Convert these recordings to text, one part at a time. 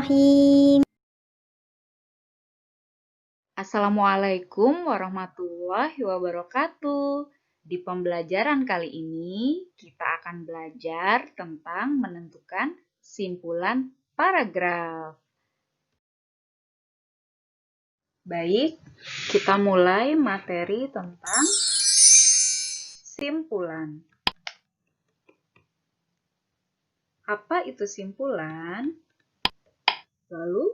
Bismillahirrahmanirrahim. Assalamualaikum warahmatullahi wabarakatuh. Di pembelajaran kali ini, kita akan belajar tentang menentukan simpulan paragraf. Baik, kita mulai materi tentang simpulan. Apa itu simpulan? Lalu,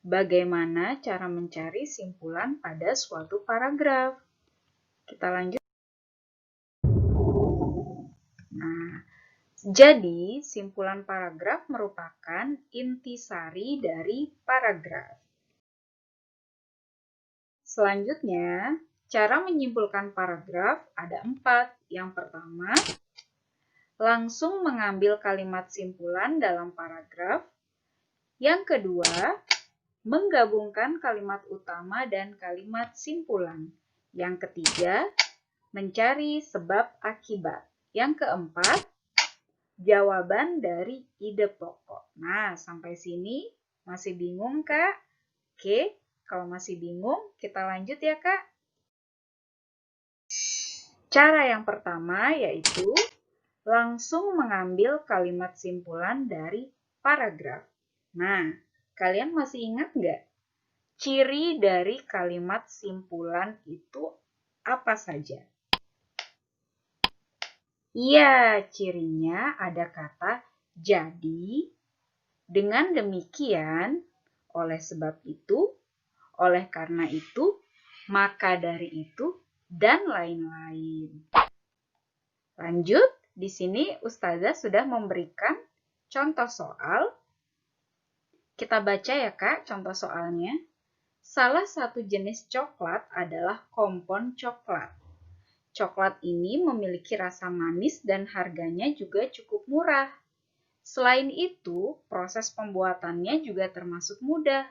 bagaimana cara mencari simpulan pada suatu paragraf? Kita lanjut. Nah, jadi simpulan paragraf merupakan intisari dari paragraf. Selanjutnya, cara menyimpulkan paragraf ada 4. Yang pertama, langsung mengambil kalimat simpulan dalam paragraf. Yang kedua, menggabungkan kalimat utama dan kalimat simpulan. Yang ketiga, mencari sebab akibat. Yang keempat, jawaban dari ide pokok. Nah, sampai sini masih bingung, Kak? Oke, kalau masih bingung, kita lanjut ya, Kak. Cara yang pertama yaitu langsung mengambil kalimat simpulan dari paragraf. Nah, kalian masih ingat nggak? Ciri dari kalimat simpulan itu apa saja? Iya, cirinya ada kata jadi. Dengan demikian, oleh sebab itu, oleh karena itu, maka dari itu, dan lain-lain. Lanjut, di sini Ustazah sudah memberikan contoh soal. Kita baca ya Kak, contoh soalnya. Salah satu jenis coklat adalah kompon coklat. Coklat ini memiliki rasa manis dan harganya juga cukup murah. Selain itu, proses pembuatannya juga termasuk mudah.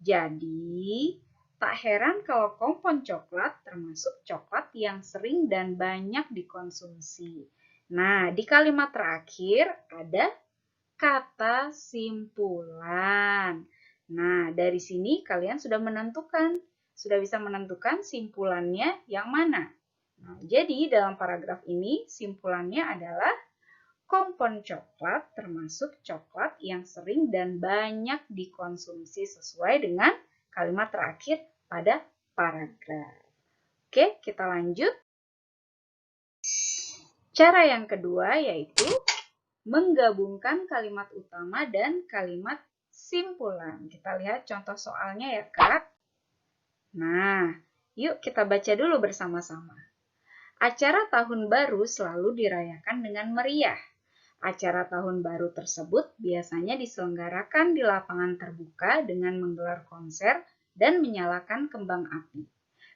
Jadi, tak heran kalau kompon coklat termasuk coklat yang sering dan banyak dikonsumsi. Nah, di kalimat terakhir ada kata simpulan. Nah, dari sini kalian sudah bisa menentukan simpulannya yang mana. Nah, jadi dalam paragraf ini simpulannya adalah kompon coklat termasuk coklat yang sering dan banyak dikonsumsi sesuai dengan kalimat terakhir pada paragraf. Oke, kita lanjut. Cara yang kedua yaitu menggabungkan kalimat utama dan kalimat simpulan. Kita lihat contoh soalnya ya, Kak. Nah, yuk kita baca dulu bersama-sama. Acara tahun baru selalu dirayakan dengan meriah. Acara tahun baru tersebut biasanya diselenggarakan di lapangan terbuka dengan menggelar konser dan menyalakan kembang api.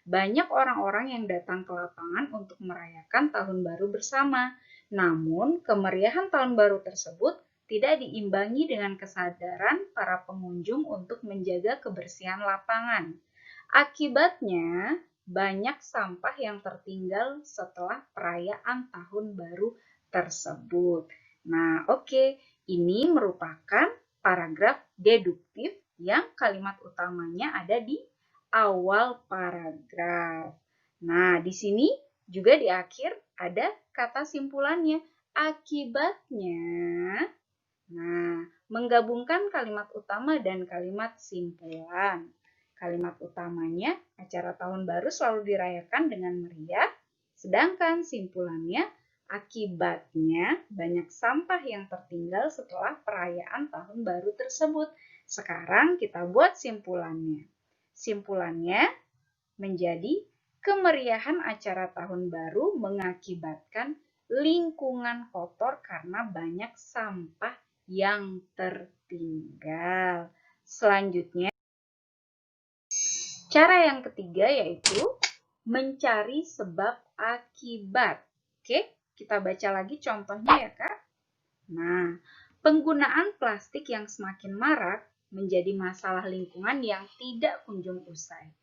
Banyak orang-orang yang datang ke lapangan untuk merayakan tahun baru bersama. Namun, kemeriahan tahun baru tersebut tidak diimbangi dengan kesadaran para pengunjung untuk menjaga kebersihan lapangan. Akibatnya, banyak sampah yang tertinggal setelah perayaan tahun baru tersebut. Nah, oke. Ini merupakan paragraf deduktif yang kalimat utamanya ada di awal paragraf. Nah, di sini juga di akhir ada kata simpulannya. Akibatnya, nah, menggabungkan kalimat utama dan kalimat simpulan. Kalimat utamanya, acara tahun baru selalu dirayakan dengan meriah, sedangkan simpulannya, akibatnya banyak sampah yang tertinggal setelah perayaan tahun baru tersebut. Sekarang kita buat simpulannya. Simpulannya menjadi kemeriahan acara tahun baru mengakibatkan lingkungan kotor karena banyak sampah yang tertinggal. Selanjutnya, cara yang ketiga yaitu mencari sebab akibat. Oke, kita baca lagi contohnya ya Kak. Nah, penggunaan plastik yang semakin marak menjadi masalah lingkungan yang tidak kunjung usai.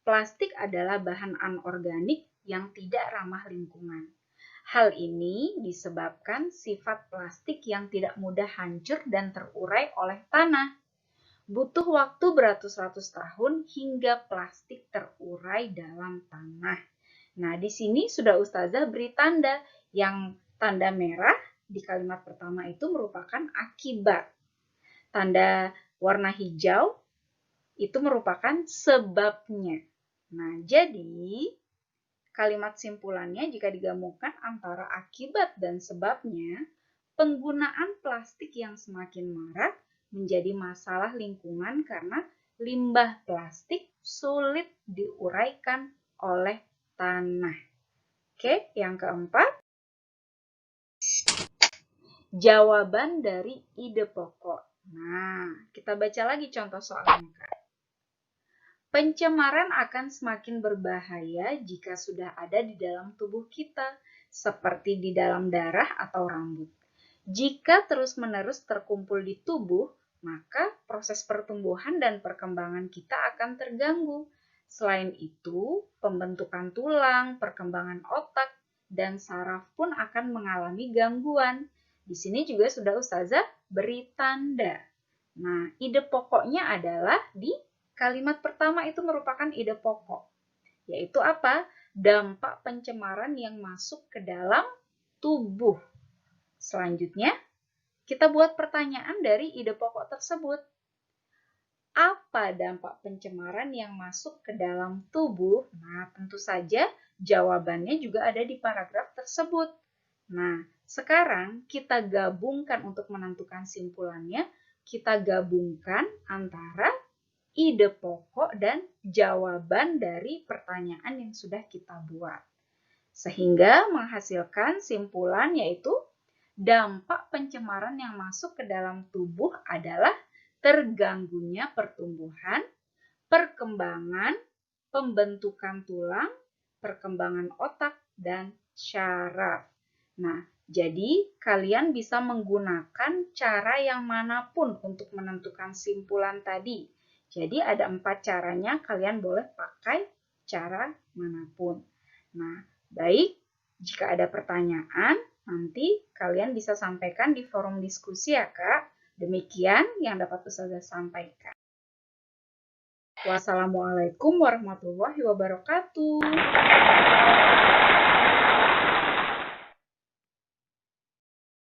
Plastik adalah bahan anorganik yang tidak ramah lingkungan. Hal ini disebabkan sifat plastik yang tidak mudah hancur dan terurai oleh tanah. Butuh waktu beratus-ratus tahun hingga plastik terurai dalam tanah. Nah, di sini sudah Ustazah beri tanda. Yang tanda merah di kalimat pertama itu merupakan akibat. Tanda warna hijau itu merupakan sebabnya. Nah, jadi kalimat simpulannya jika digabungkan antara akibat dan sebabnya, penggunaan plastik yang semakin marak menjadi masalah lingkungan karena limbah plastik sulit diuraikan oleh tanah. Oke, yang keempat, jawaban dari ide pokok. Nah, kita baca lagi contoh soalnya, Kak. Pencemaran akan semakin berbahaya jika sudah ada di dalam tubuh kita, seperti di dalam darah atau rambut. Jika terus-menerus terkumpul di tubuh, maka proses pertumbuhan dan perkembangan kita akan terganggu. Selain itu, pembentukan tulang, perkembangan otak, dan saraf pun akan mengalami gangguan. Di sini juga sudah Ustazah beri tanda. Nah, ide pokoknya adalah di kalimat pertama itu merupakan ide pokok. Yaitu apa? Dampak pencemaran yang masuk ke dalam tubuh. Selanjutnya, kita buat pertanyaan dari ide pokok tersebut. Apa dampak pencemaran yang masuk ke dalam tubuh? Nah, tentu saja jawabannya juga ada di paragraf tersebut. Nah, sekarang kita gabungkan untuk menentukan simpulannya. Kita gabungkan antara ide pokok dan jawaban dari pertanyaan yang sudah kita buat. Sehingga menghasilkan simpulan yaitu dampak pencemaran yang masuk ke dalam tubuh adalah terganggunya pertumbuhan, perkembangan, pembentukan tulang, perkembangan otak, dan syaraf. Nah, jadi kalian bisa menggunakan cara yang manapun untuk menentukan simpulan tadi. Jadi ada 4 caranya, kalian boleh pakai cara manapun. Nah, baik, jika ada pertanyaan, nanti kalian bisa sampaikan di forum diskusi ya, Kak. Demikian yang dapat Ustazah sampaikan. Wassalamualaikum warahmatullahi wabarakatuh.